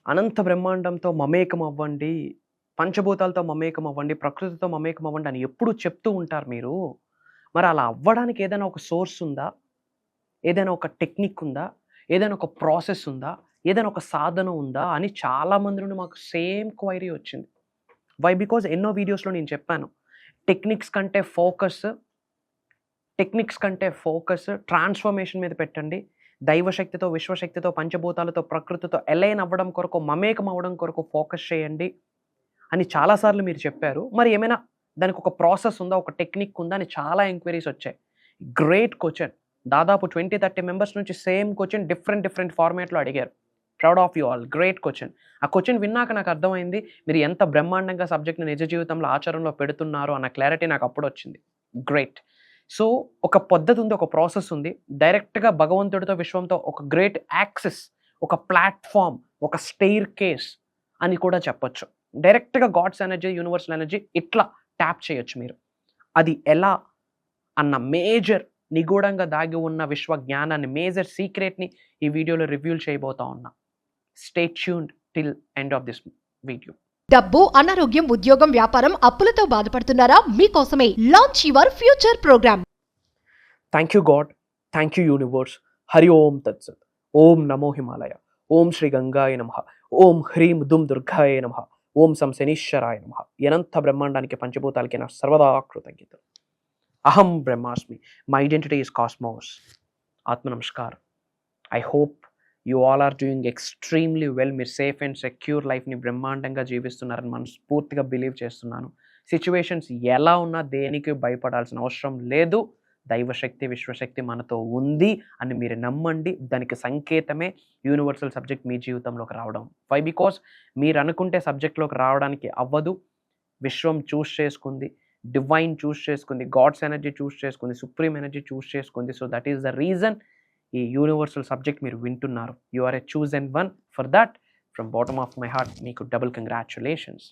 అనంత బ్రహ్మాండంతో మమేకం అవ్వండి, పంచభూతాలతో మమేకం అవ్వండి, ప్రకృతితో మమేకం అవ్వండి అని ఎప్పుడు చెప్తూ ఉంటారు మీరు. మరి అలా అవ్వడానికి ఏదైనా ఒక సోర్స్ ఉందా? ఏదైనా ఒక టెక్నిక్ ఉందా? ఏదైనా ఒక ప్రాసెస్ ఉందా? ఏదైనా ఒక సాధన ఉందా? అని చాలా మంది నుండి మాకు సేమ్ క్వైరీ వచ్చింది. వై? బికాజ్ ఎన్నో వీడియోస్‌లో నేను చెప్పాను. టెక్నిక్స్ కంటే ఫోకస్ ట్రాన్స్‌ఫర్మేషన్ మీద పెట్టండి. దైవశక్తితో, విశ్వశక్తితో, పంచభూతాలతో, ప్రకృతితో అలైన్ అవ్వడం కొరకు, మమేకం అవ్వడం కొరకు ఫోకస్ చేయండి అని చాలా సార్లు మీరు చెప్పారు. మరి ఏమైనా దానికి ఒక ప్రాసెస్ ఉందా? ఒక టెక్నిక్ ఉందా? అని చాలా ఎంక్వైరీస్ వచ్చాయి. Great question. దాదాపు 20, 30 మెంబర్స్ నుంచి సేమ్ క్వెషన్ డిఫరెంట్ ఫార్మాట్‌లో అడిగారు. Proud of you all. Great question. ఆ క్వెషన్ విన్నాక నాకు అర్థమైంది మీరు ఎంత బ్రహ్మాండంగా సబ్జెక్ట్‌ని నిజ జీవితంలో ఆచరణలో పెడుతున్నారు అన్న క్లారిటీ నాకు అప్పుడొచ్చింది. గ్రేట్. సో, ఒక పద్ధతి ఉంది, ఒక ప్రాసెస్ ఉంది. డైరెక్ట్‌గా భగవంతుడితో, విశ్వంతో ఒక గ్రేట్ యాక్సెస్, ఒక ప్లాట్‌ఫార్మ్, ఒక స్టెయిర్ కేస్ అని కూడా చెప్పొచ్చు. డైరెక్ట్‌గా గాడ్స్ ఎనర్జీ, యూనివర్సల్ ఎనర్జీ ఇట్లా ట్యాప్ చేయొచ్చు మీరు. అది ఎలా అన్న మేజర్ నిగూఢంగా దాగి ఉన్న విశ్వ జ్ఞానాన్ని, మేజర్ సీక్రెట్‌ని ఈ వీడియోలో రివీల్ చేయబోతా ఉన్నా. Stay tuned till end of this video. డబ్బు, అనారోగ్యం, ఉద్యోగం, వ్యాపారం, అప్పులతో బాధపడుతున్నారా? మీకోసమే launch your future program. Thank you God, thank you universe. Hari Om తత్సత్. ఓం నమో హిమాలయ. ఓం శ్రీ గంగాయ నమః. ఓం హ్రీం దుమ్ దుర్గాయ నమః. ఓం సం శనీశ్వరాయ నమః. అనంత బ్రహ్మాండానికి, పంచభూతాలకి నా సర్వదా కృతజ్ఞతలు. అహం బ్రహ్మాస్మి. My identity is cosmos. ఆత్మ నమస్కారం. I hope you all are doing extremely well. మీరు సేఫ్ అండ్ సెక్యూర్ లైఫ్ని బ్రహ్మాండంగా జీవిస్తున్నారని మనస్ఫూర్తిగా బిలీవ్ చేస్తున్నాను. సిచ్యువేషన్స్ ఎలా ఉన్నా దేనికి భయపడాల్సిన అవసరం లేదు. దైవశక్తి, విశ్వశక్తి మనతో ఉంది అని మీరు నమ్మండి. దానికి సంకేతమే యూనివర్సల్ సబ్జెక్ట్ మీ జీవితంలోకి రావడం. వై? బికాస్ మీరు అనుకుంటే సబ్జెక్ట్లోకి రావడానికి అవ్వదు. విశ్వం చూస్ చేసుకుంది, డివైన్ చూస్ చేసుకుంది, గాడ్స్ ఎనర్జీ చూస్ చేసుకుంది, సుప్రీం ఎనర్జీ చూస్ చేసుకుంది. So that is the reason ఈ యూనివర్సల్ సబ్జెక్ట్ మీరు వింటున్నారు. You are a chosen one. For that from bottom of my heart మీకు డబుల్ కంగ్రాచులేషన్స్.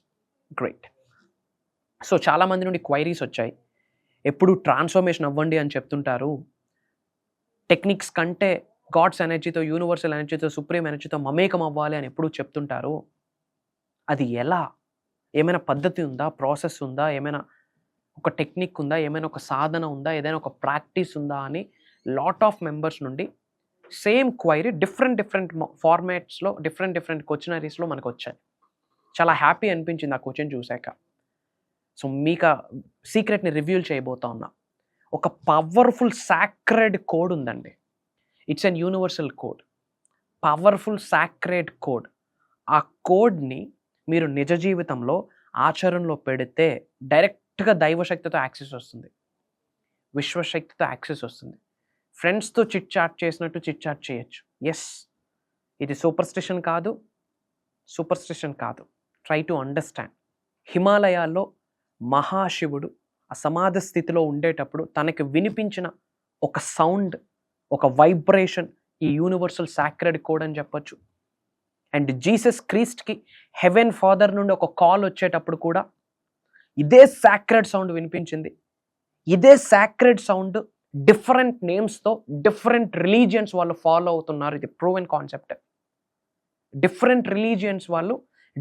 గ్రేట్. సో చాలామంది నుండి క్వైరీస్ వచ్చాయి. ఎప్పుడు ట్రాన్స్ఫర్మేషన్ అవ్వండి అని చెప్తుంటారు. టెక్నిక్స్ కంటే గాడ్స్ ఎనర్జీతో, యూనివర్సల్ ఎనర్జీతో, సుప్రీం ఎనర్జీతో మమేకం అవ్వాలి అని ఎప్పుడు చెప్తుంటారు. అది ఎలా? ఏమైనా పద్ధతి ఉందా? ప్రాసెస్ ఉందా? ఏమైనా ఒక టెక్నిక్ ఉందా? ఏమైనా ఒక సాధన ఉందా? ఏదైనా ఒక ప్రాక్టీస్ ఉందా? అని లాట్ ఆఫ్ మెంబర్స్ నుండి సేమ్ క్వైరీ డిఫరెంట్ ఫార్మాట్స్లో, డిఫరెంట్ క్వశ్చనరీస్లో మనకు వచ్చాయి. చాలా హ్యాపీ అనిపించింది ఆ క్వశ్చన్ చూశాక. సో మీకు ఆ సీక్రెట్ని రివీల్ చేయబోతా ఉన్నా. ఒక పవర్ఫుల్ సాక్రెడ్ కోడ్ ఉందండి. It's an universal code. Powerful sacred code. ఆ కోడ్ని మీరు నిజ జీవితంలో ఆచరణలో పెడితే డైరెక్ట్గా దైవశక్తితో యాక్సెస్ వస్తుంది, విశ్వశక్తితో యాక్సెస్ వస్తుంది. ఫ్రెండ్స్తో చిట్ చాట్ చేసినట్టు చిట్ చాట్ చేయొచ్చు. ఎస్, ఇది సూపర్స్టిషన్ కాదు. Try to understand. హిమాలయాల్లో మహాశివుడు ఆ సమాధి స్థితిలో ఉండేటప్పుడు తనకి వినిపించిన ఒక సౌండ్, ఒక వైబ్రేషన్ ఈ యూనివర్సల్ సాక్రెడ్ కోడ్ అని చెప్పొచ్చు. అండ్ జీసస్ క్రీస్ట్కి హెవెన్ ఫాదర్ నుండి ఒక కాల్ వచ్చేటప్పుడు కూడా ఇదే సాక్రెడ్ సౌండ్ వినిపించింది. ఇదే సాక్రెడ్ సౌండ్ డిఫరెంట్ నేమ్స్తో డిఫరెంట్ రిలీజియన్స్ వాళ్ళు ఫాలో అవుతున్నారు. ఇది ప్రూవెన్ కాన్సెప్ట్. డిఫరెంట్ రిలీజియన్స్ వాళ్ళు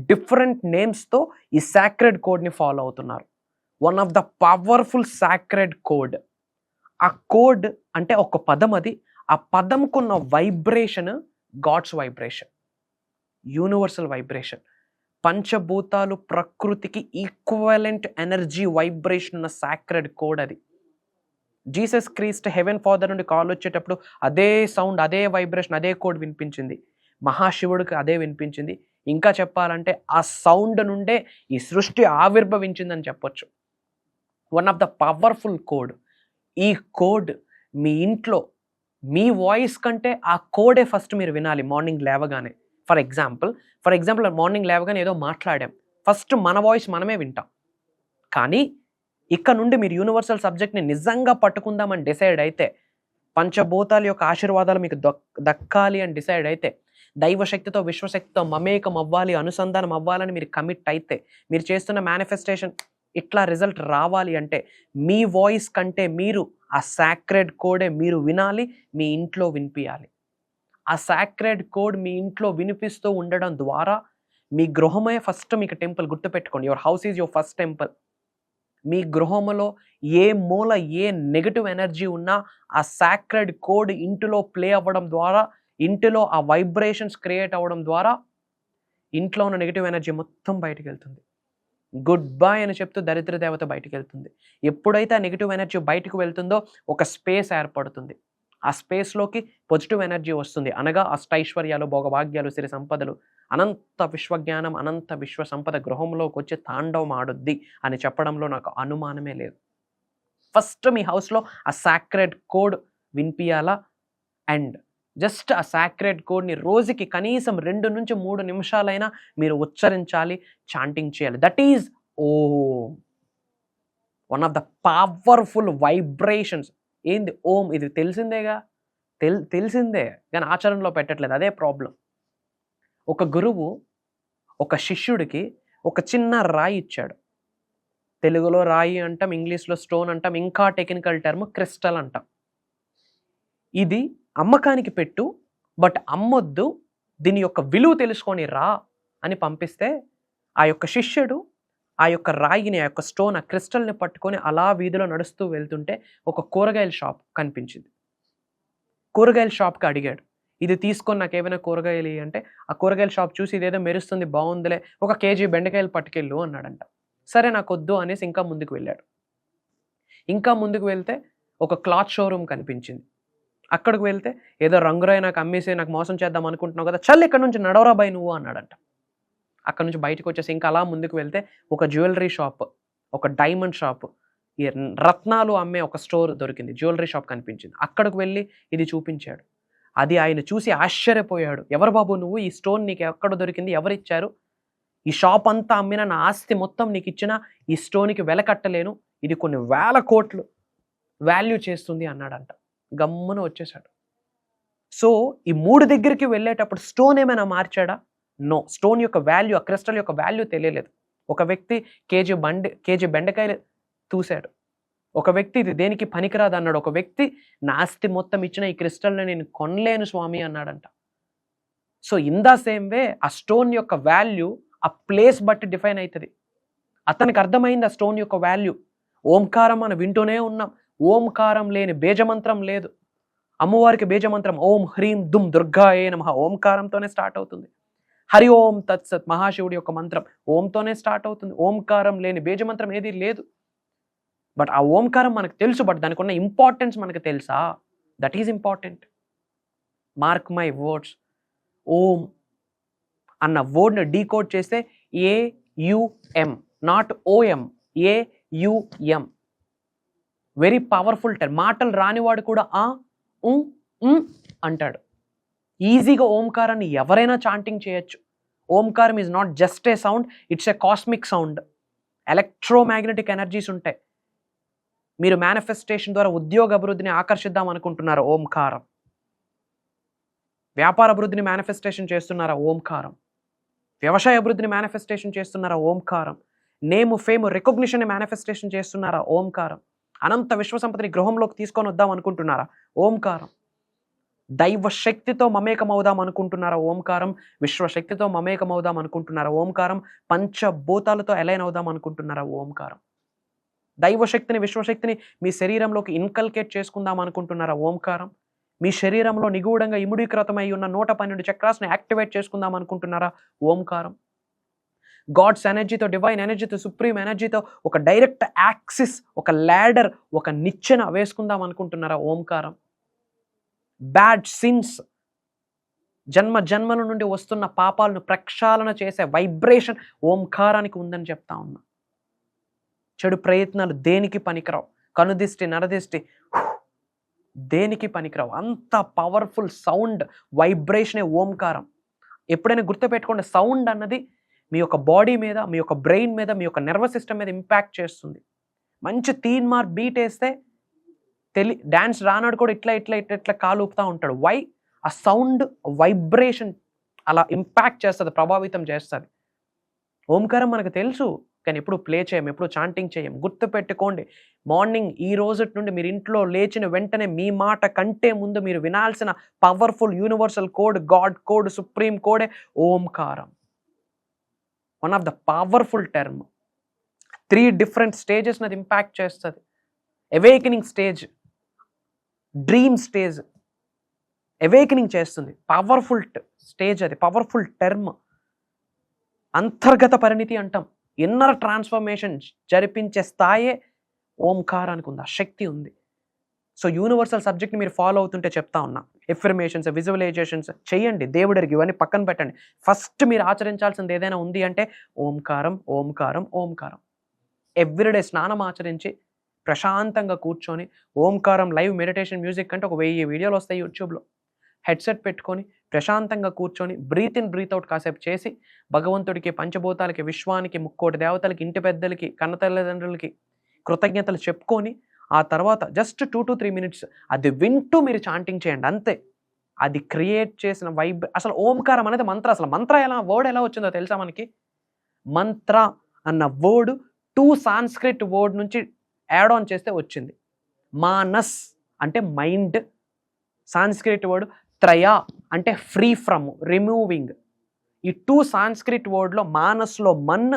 డిఫరెంట్ నేమ్స్తో ఈ సాక్రెడ్ కోడ్ని ఫాలో అవుతున్నారు. One of the powerful sacred code. ఆ కోడ్ అంటే ఒక పదం. అది ఆ పదంకున్న vibration God's vibration, universal vibration. పంచభూతాలు, ప్రకృతికి ఈక్వలెంట్ ఎనర్జీ వైబ్రేషన్ ఉన్న సాక్రెడ్ కోడ్ అది. జీసస్ క్రీస్ట్ హెవెన్ ఫాదర్ నుండి కాల్ వచ్చేటప్పుడు అదే సౌండ్, అదే వైబ్రేషన్, అదే కోడ్ వినిపించింది. మహాశివుడికి అదే వినిపించింది. ఇంకా చెప్పాలంటే ఆ సౌండ్ నుండే ఈ సృష్టి ఆవిర్భవించిందని చెప్పొచ్చు. One of the powerful code. ఈ కోడ్ మీ ఇంట్లో మీ వాయిస్ కంటే ఆ కోడే ఫస్ట్ మీరు వినాలి. మార్నింగ్ లేవగానే ఫర్ ఎగ్జాంపుల్ మార్నింగ్ లేవగానే ఏదో మాట్లాడాం, ఫస్ట్ మన వాయిస్ మనమే వింటాం. కానీ ఇక్కడ నుండి మీరు యూనివర్సల్ సబ్జెక్ట్ని నిజంగా పట్టుకుందామని డిసైడ్ అయితే, పంచభూతాల యొక్క ఆశీర్వాదాలు మీకు దక్కాలి అని డిసైడ్ అయితే, దైవశక్తితో, విశ్వశక్తితో మమేకం అవ్వాలి, అనుసంధానం అవ్వాలని మీరు కమిట్ అయితే, మీరు చేస్తున్న మేనిఫెస్టేషన్ ఇట్లా రిజల్ట్ రావాలి అంటే మీ వాయిస్ కంటే మీరు ఆ సాక్రెడ్ కోడే మీరు వినాలి, మీ ఇంట్లో వినిపించాలి. ఆ సాక్రెడ్ కోడ్ మీ ఇంట్లో వినిపిస్తూ ఉండడం ద్వారా మీ గృహమే ఫస్ట్ మీకు టెంపుల్. గుర్తుపెట్టుకోండి, your house is your first temple. మీ గృహంలో ఏ మూల ఏ నెగటివ్ ఎనర్జీ ఉన్నా ఆ సాక్రెడ్ కోడ్ ఇంటిలో ప్లే అవ్వడం ద్వారా, ఇంటిలో ఆ వైబ్రేషన్స్ క్రియేట్ అవ్వడం ద్వారా ఇంట్లో ఉన్న నెగటివ్ ఎనర్జీ మొత్తం బయటికి వెళ్తుంది. గుడ్ బై అని చెప్తూ దరిద్ర దేవత బయటికి వెళ్తుంది. ఎప్పుడైతే ఆ నెగిటివ్ ఎనర్జీ బయటకు వెళ్తుందో ఒక స్పేస్ ఏర్పడుతుంది. ఆ స్పేస్లోకి పాజిటివ్ ఎనర్జీ వస్తుంది. అనగా అష్టైశ్వర్యాలు, భోగభాగ్యాలు, సిరి సంపదలు, అనంత విశ్వజ్ఞానం, అనంత విశ్వ సంపద గృహంలోకి వచ్చి తాండవం ఆడుద్ది అని చెప్పడంలో నాకు అనుమానమే లేదు. ఫస్ట్ మీ హౌస్లో ఆ సాక్రెడ్ కోడ్ వినిపియాలా. అండ్ జస్ట్ ఆ సాక్రెడ్ కోడ్ని రోజుకి కనీసం 2 నుంచి 3 నిమిషాలైనా మీరు ఉచ్చరించాలి, చాంటింగ్ చేయాలి. That is Om. One of the powerful vibrations. ఏంది ఓం? ఇది తెలిసిందేగా, తెలిసిందే కానీ ఆచరణలో పెట్టట్లేదు. అదే ప్రాబ్లం. ఒక గురువు ఒక శిష్యుడికి ఒక చిన్న రాయి ఇచ్చాడు. తెలుగులో రాయి అంటాం, ఇంగ్లీష్లో స్టోన్ అంటాం, ఇంకా టెక్నికల్ టర్మ్ క్రిస్టల్ అంటాం. ఇది అమ్మకానికి పెట్టు, బట్ అమ్మొద్దు, దీని యొక్క విలువ తెలుసుకొని రా అని పంపిస్తే ఆ యొక్క శిష్యుడు ఆ యొక్క రాయిని, ఆ యొక్క స్టోన్, ఆ క్రిస్టల్ని పట్టుకొని అలా వీధిలో నడుస్తూ వెళ్తుంటే ఒక కూరగాయల షాప్ కనిపించింది. కూరగాయల షాప్కి అడిగాడు, ఇది తీసుకొని నాకు ఏమైనా కూరగాయలు అంటే ఆ కూరగాయల షాప్ చూసి ఇదేదో మెరుస్తుంది, బాగుందిలే, 1 కేజీ బెండకాయలు పట్టుకెళ్ళు అన్నాడంట. సరే నాకు వద్దు అనేసి ఇంకా ముందుకు వెళ్ళాడు. ఇంకా ముందుకు వెళ్తే ఒక క్లాత్ షోరూమ్ కనిపించింది. అక్కడికి వెళ్తే ఏదో రంగురాయి నాకు అమ్మేసి నాకు మోసం చేద్దాం అనుకుంటున్నావు కదా, చల్ ఇక్కడ నుంచి నడవరా బాయ్ నువ్వు అన్నాడంట. అక్కడ నుంచి బయటకు వచ్చేసి ఇంకా అలా ముందుకు వెళ్తే ఒక జ్యువెలరీ షాప్, ఒక డైమండ్ షాప్, ఈ రత్నాలు అమ్మే ఒక స్టోర్ దొరికింది, జ్యువెలరీ షాప్ కనిపించింది. అక్కడికి వెళ్ళి ఇది చూపించాడు. అది ఆయన చూసి ఆశ్చర్యపోయాడు. ఎవరు బాబు నువ్వు? ఈ స్టోన్ నీకు ఎక్కడ దొరికింది? ఎవరిచ్చారు? ఈ షాప్ అంతా అమ్మిన నా ఆస్తి మొత్తం నీకు ఇచ్చిన ఈ స్టోన్కి వెల కట్టలేను, ఇది కొన్ని వేల కోట్లు వాల్యూ చేస్తుంది అన్నాడంట. గమ్మున వచ్చేసాడు. సో ఈ 3 దగ్గరికి వెళ్ళేటప్పుడు స్టోన్ ఏమైనా మార్చాడా? నో. స్టోన్ యొక్క వాల్యూ, ఆ క్రిస్టల్ యొక్క వాల్యూ తెలియలేదు. ఒక వ్యక్తి కేజీ బెండకాయలు చూశాడు. ఒక వ్యక్తి ఇది దేనికి పనికిరాదు అన్నాడు. ఒక వ్యక్తి నా ఆస్తి మొత్తం ఇచ్చిన ఈ క్రిస్టల్ని నేను కొనలేను స్వామి అన్నాడంట. So in the same way ఆ స్టోన్ యొక్క వాల్యూ ఆ ప్లేస్ బట్టి డిఫైన్ అవుతుంది. అతనికి అర్థమైంది ఆ స్టోన్ యొక్క వాల్యూ. ఓంకారం మనం వింటూనే ఉన్నాం. ఓంకారం లేని బీజమంత్రం లేదు. అమ్మవారికి బీజమంత్రం ఓం హ్రీం దుమ్ దుర్గాయే నమః ఓంకారంతోనే స్టార్ట్ అవుతుంది. హరి ఓం తత్సత్ మహాశివుడి యొక్క మంత్రం ఓంతోనే స్టార్ట్ అవుతుంది. ఓంకారం లేని బీజమంత్రం ఏది లేదు. బట్ ఆ ఓంకారం మనకు తెలుసు, బట్ దానికి ఉన్న ఇంపార్టెన్స్ మనకు తెలుసా? That is important. Mark my words. Om అన్న వర్డ్ని డీకోడ్ చేస్తే AUM, not OM, AUM. Very powerful term. మాటలు రానివాడు కూడా అంటాడు. ఈజీగా ఓంకారాన్ని ఎవరైనా చాంటింగ్ చేయొచ్చు. ఓంకారం is not just a sound, it's a cosmic sound. Electromagnetic energies ఉంటాయి. మీరు మేనిఫెస్టేషన్ ద్వారా ఉద్యోగ అభివృద్ధిని ఆకర్షిద్దాం అనుకుంటున్నారా? ఓంకారం. వ్యాపార అభివృద్ధిని మేనిఫెస్టేషన్ చేస్తున్నారా? ఓంకారం. వ్యవసాయ అభివృద్ధిని మేనిఫెస్టేషన్ చేస్తున్నారా? ఓంకారం. నేము, ఫేమ్, రికగ్నిషన్ మేనిఫెస్టేషన్ చేస్తున్నారా? ఓంకారం. అనంత విశ్వసంపదని గృహంలోకి తీసుకొని వద్దాం అనుకుంటున్నారా? ఓంకారం. దైవ శక్తితో మమేకమవుదాం అనుకుంటున్నారా? ఓంకారం. విశ్వశక్తితో మమేకమవుదాం అనుకుంటున్నారా? ఓంకారం. పంచభూతాలతో అలైన్ అవుదాం అనుకుంటున్నారా? ఓంకారం. దైవశక్తిని, విశ్వశక్తిని మీ శరీరంలోకి ఇన్కల్కేట్ చేసుకుందాం అనుకుంటున్నారా? ఓంకారం. మీ శరీరంలో నిగూఢంగా ఇముడీకృతమై ఉన్న 112 చక్రాస్ని యాక్టివేట్ చేసుకుందాం అనుకుంటున్నారా? ఓంకారం. గాడ్స్ ఎనర్జీతో, డివైన్ ఎనర్జీతో, సుప్రీం ఎనర్జీతో ఒక డైరెక్ట్ యాక్సిస్, ఒక ల్యాడర్, ఒక నిచ్చెన వేసుకుందాం అనుకుంటున్నారా? ఓంకారం. బ్యాడ్ సిన్స్, జన్మల నుండి వస్తున్న పాపాలను ప్రక్షాళన చేసే వైబ్రేషన్ ఓంకారానికి ఉందని చెప్తా ఉన్నా. చెడు ప్రయత్నాలు దేనికి పనికిరావు. కనుదిష్టి, నరదిష్టి దేనికి పనికిరావు. అంత పవర్ఫుల్ సౌండ్ వైబ్రేషనే ఓంకారం. ఎప్పుడైనా గుర్తుపెట్టుకోండి, సౌండ్ అన్నది మీ యొక్క బాడీ మీద, మీ యొక్క బ్రెయిన్ మీద, మీ యొక్క నర్వస్ సిస్టమ్ మీద ఇంపాక్ట్ చేస్తుంది. మంచి తీన్మార్ బీట్ వేస్తే డ్యాన్స్ రానాడు కూడా ఇట్లా కాలు ఊపుతూ ఉంటాడు. వై? ఆ సౌండ్ వైబ్రేషన్ అలా ఇంపాక్ట్ చేస్తుంది, ప్రభావితం చేస్తుంది. ఓంకారం మనకు తెలుసు, కానీ ఎప్పుడు ప్లే చేయం, ఎప్పుడు చాంటింగ్ చేయం. గుర్తుపెట్టుకోండి, మార్నింగ్ ఈ రోజు నుండి మీరు ఇంట్లో లేచిన వెంటనే మీ మాట కంటే ముందు మీరు వినాల్సిన powerful universal code, God code, supreme కోడే ఓంకారం. One of the powerful term. 3 different stages అది ఇంపాక్ట్ చేస్తుంది. Awakening stage, dream stage, awakening చేస్తుంది. పవర్ఫుల్ స్టేజ్ అది, పవర్ఫుల్ టర్మ్. అంతర్గత పరిణితి అంటాం. ఇన్నర్ ట్రాన్స్ఫర్మేషన్ జరిపించే స్థాయే ఓంకారానికి ఉంది, ఆ శక్తి ఉంది. సో యూనివర్సల్ సబ్జెక్ట్ని మీరు ఫాలో అవుతుంటే చెప్తా ఉన్నా, ఎఫర్మేషన్స్, విజువలైజేషన్స్ చేయండి. దేవుడికి ఇవన్నీ పక్కన పెట్టండి. ఫస్ట్ మీరు ఆచరించాల్సింది ఏదైనా ఉంది అంటే ఓంకారం, ఓంకారం, ఓంకారం. ఎవ్రీడే స్నానం ఆచరించి ప్రశాంతంగా కూర్చొని ఓంకారం లైవ్ మెడిటేషన్ మ్యూజిక్ అంటే 1000 వీడియోలు వస్తాయి యూట్యూబ్లో. హెడ్సెట్ పెట్టుకొని ప్రశాంతంగా కూర్చొని బ్రీత్ ఇన్ బ్రీత్ అవుట్ కాసేపు చేసి భగవంతుడికి, పంచభూతాలకి, విశ్వానికి, ముక్కోటి దేవతలకి, ఇంటి పెద్దలకి, కన్నతల్లిదండ్రులకి కృతజ్ఞతలు చెప్పుకొని ఆ తర్వాత జస్ట్ 2 to 3 minutes అది వింటూ మీరు చాంటింగ్ చేయండి అంతే. అది క్రియేట్ చేసిన అసలు ఓంకారం అనేది మంత్ర. అసలు మంత్ర వర్డ్ ఎలా వచ్చిందో తెలుసా మనకి? మంత్ర అన్న వర్డ్ 2 సాంస్క్రిట్ వర్డ్ నుంచి యాడ్ ఆన్ చేస్తే వచ్చింది. మానస్ అంటే మైండ్, సాంస్క్రిట్ వర్డ్ త్రయ అంటే ఫ్రీ ఫ్రమ్, రిమూవింగ్. ఈ 2 సాంస్క్రిట్ వర్డ్లో మానస్లో మన్,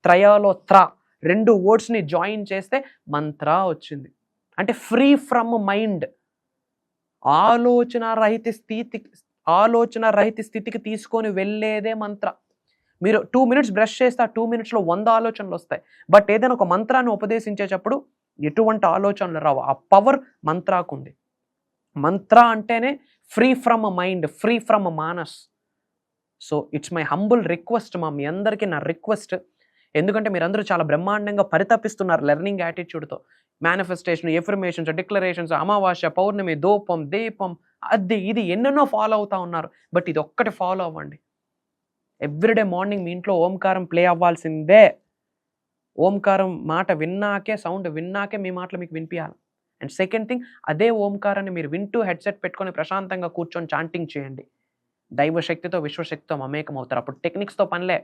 త్రయలో త్ర, 2 వర్డ్స్ని జాయిన్ చేస్తే మంత్ర వచ్చింది. అంటే ఫ్రీ ఫ్రమ్ మైండ్, ఆలోచన రహిత స్థితికి తీసుకొని వెళ్ళేదే మంత్ర. మీరు 2 minutes బ్రష్ చేస్తే ఆ 2 minutesలో 100 ఆలోచనలు వస్తాయి. బట్ ఏదైనా ఒక మంత్రాన్ని ఉపదేశించేటప్పుడు ఎటువంటి ఆలోచనలు రావు. ఆ పవర్ మంత్రాకు ఉంది. మంత్ర అంటేనే free from mind, free from మానస్. So it's my humble request మీ అందరికీ నా రిక్వెస్ట్. ఎందుకంటే మీరందరూ చాలా బ్రహ్మాండంగా పరితపిస్తున్నారు లెర్నింగ్ యాటిట్యూడ్తో. మేనిఫెస్టేషన్, ఎఫర్మేషన్స్, డిక్లరేషన్స్, అమావాస్య, పౌర్ణమి, ధూపం, దీపం, అది ఇది ఎన్నెన్నో ఫాలో అవుతా ఉన్నారు. బట్ ఇది ఒక్కటి ఫాలో అవ్వండి. ఎవ్రీడే మార్నింగ్ మీ ఇంట్లో ఓంకారం ప్లే అవ్వాల్సిందే. ఓంకారం మాట విన్నాకే, సౌండ్ విన్నాకే మీ మాటలు మీకు వినిపించాలి. అండ్ సెకండ్ థింగ్, అదే ఓంకారాన్ని మీరు వింటూ హెడ్సెట్ పెట్టుకొని ప్రశాంతంగా కూర్చొని చాంటింగ్ చేయండి. దైవశక్తితో, విశ్వశక్తితో మమేకం అవుతారు. అప్పుడు టెక్నిక్స్తో పనిలే.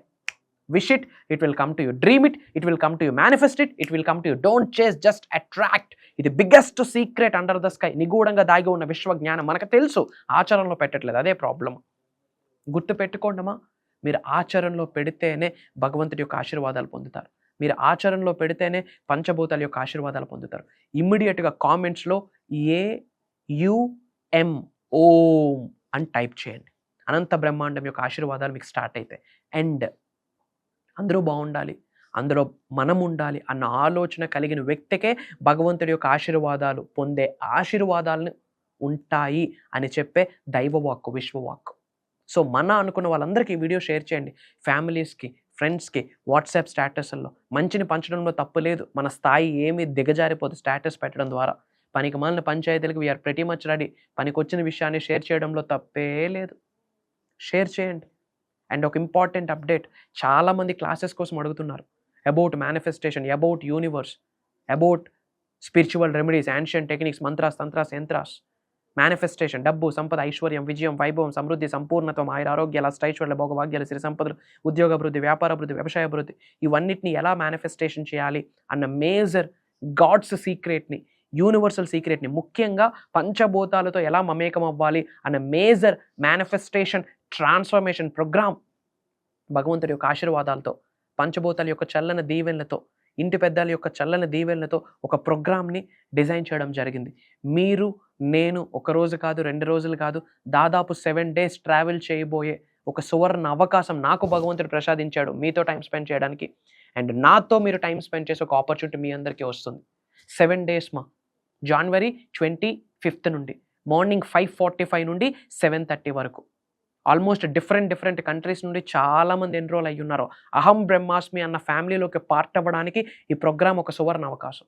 Wish it, it will come to you. Dream it, it will come to you. Manifest it, it will come to you. Don't chase, just attract. ఇది biggest secret under the sky. నిగూఢంగా దాగి ఉన్న విశ్వజ్ఞానం మనకు తెలుసు, ఆచరణలో పెట్టట్లేదు. అదే ప్రాబ్లం. గుర్తు పెట్టుకోండమా, మీరు ఆచరణలో పెడితేనే భగవంతుడి యొక్క ఆశీర్వాదాలు పొందుతారు. మీరు ఆచరణలో పెడితేనే పంచభూతాల యొక్క ఆశీర్వాదాలు పొందుతారు. ఇమ్మీడియట్గా కామెంట్స్లో AUM ఓం అని టైప్ చేయండి. అనంత బ్రహ్మాండం యొక్క ఆశీర్వాదాలు మీకు స్టార్ట్ అవుతాయి. అండ్ అందరూ బాగుండాలి, అందులో మనం ఉండాలి అన్న ఆలోచన కలిగిన వ్యక్తికే భగవంతుడి యొక్క ఆశీర్వాదాలు పొందే ఆశీర్వాదాలను ఉంటాయి అని చెప్పే దైవవాక్కు, విశ్వవాక్కు. సో మన అనుకున్న వాళ్ళందరికీ ఈ వీడియో షేర్ చేయండి. ఫ్యామిలీస్కి, ఫ్రెండ్స్కి, వాట్సాప్ స్టేటస్ల్లో. మంచిని పంచడంలో తప్పు లేదు. మన స్థాయి ఏమీ దిగజారిపోదు స్టేటస్ పెట్టడం ద్వారా. పనికి మాలిన పంచాయతీలకు వీఆర్ ప్రెటీ మచ్ రెడీ. పనికి వచ్చిన విషయాన్ని షేర్ చేయడంలో తప్పే లేదు. షేర్ చేయండి. అండ్ ఒక ఇంపార్టెంట్ అప్డేట్, చాలామంది క్లాసెస్ కోసం అడుగుతున్నారు. About manifestation, about universe, about spiritual remedies, ancient techniques, mantras, tantras, yantras, manifestation, డబ్బు, సంపద, ఐశ్వర్యం, విజయం, వైభవం, సమృద్ధి, సంపూర్ణత్వం, ఆయుర ఆరోగ్యాల, అష్టైశ్వర్య, భోగభాగ్యాలు, సిరి సంపదలు, ఉద్యోగ అభివృద్ధి, వ్యాపార అభివృద్ధి, వ్యవసాయ అభివృద్ధి, ఇవన్నిటిని ఎలా మేనిఫెస్టేషన్ చేయాలి అన్న మేజర్ గాడ్స్ సీక్రెట్ని, యూనివర్సల్ సీక్రెట్ని, ముఖ్యంగా పంచభూతాలతో ఎలా మమేకం అవ్వాలి అన్న మేజర్ మేనిఫెస్టేషన్ ట్రాన్స్ఫర్మేషన్ ప్రోగ్రామ్ భగవంతుడి యొక్క ఆశీర్వాదాలతో, పంచభూతాల యొక్క చల్లని దీవెనలతో, ఇంటి పెద్దల యొక్క చల్లని దీవెనలతో ఒక ప్రోగ్రామ్ని డిజైన్ చేయడం జరిగింది. మీరు, నేను ఒక రోజు కాదు, 2 రోజులు కాదు, దాదాపు 7 days ట్రావెల్ చేయబోయే ఒక సువర్ణ అవకాశం నాకు భగవంతుడు ప్రసాదించాడు మీతో టైం స్పెండ్ చేయడానికి. అండ్ నాతో మీరు టైం స్పెండ్ చేసే ఒక ఆపర్చునిటీ మీ అందరికీ వస్తుంది. 7 days January 25th నుండి మార్నింగ్ 5:45 నుండి 7:30 వరకు. ఆల్మోస్ట్ డిఫరెంట్ కంట్రీస్ నుండి చాలామంది ఎన్రోల్ అయ్యి ఉన్నారు. అహం బ్రహ్మాస్మి అన్న ఫ్యామిలీలోకి పార్ట్ అవ్వడానికి ఈ ప్రోగ్రామ్ ఒక సువర్ణ అవకాశం.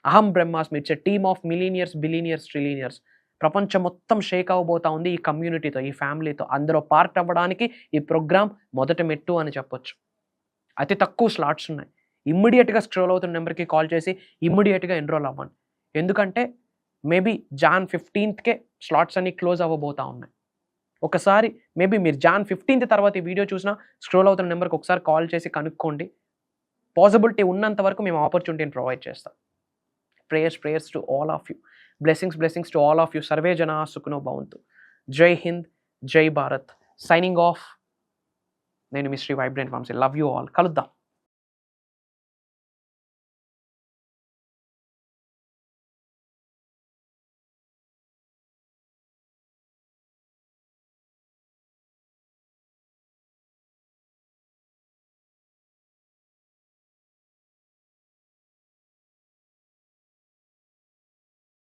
అహం బ్రహ్మాస్మి, it's a team of millionaires, billionaires, trillionaires. ప్రపంచం మొత్తం షేక్ అవ్వబోతా ఉంది ఈ కమ్యూనిటీతో, ఈ ఫ్యామిలీతో. అందులో పార్ట్ అవ్వడానికి ఈ ప్రోగ్రామ్ మొదటి మెట్టు అని చెప్పొచ్చు. అతి తక్కువ స్లాట్స్ ఉన్నాయి. ఇమ్మీడియట్గా స్క్రోల్ అవుతున్న నెంబర్కి కాల్ చేసి ఇమ్మీడియట్గా ఎన్రోల్ అవ్వండి. ఎందుకంటే మేబీ Jan 15th స్లాట్స్ అన్ని క్లోజ్ అవ్వబోతా ఉన్నాయి. ఒకసారి మేబీ మీరు Jan 15th తర్వాత ఈ వీడియో చూసినా స్క్రోల్ అవుతున్న నెంబర్కి ఒకసారి కాల్ చేసి కనుక్కోండి. పాసిబిలిటీ ఉన్నంత వరకు మేము ఆపర్చునిటీని ప్రొవైడ్ చేస్తాం. Prayers to all of you. Blessings to all of you. Survey జనా సుఖినో భవంతు. జై హింద్, జై భారత్. Signing off. నేను మీ Shri vibrant Vamshi. Love you all. కలుద్దాం.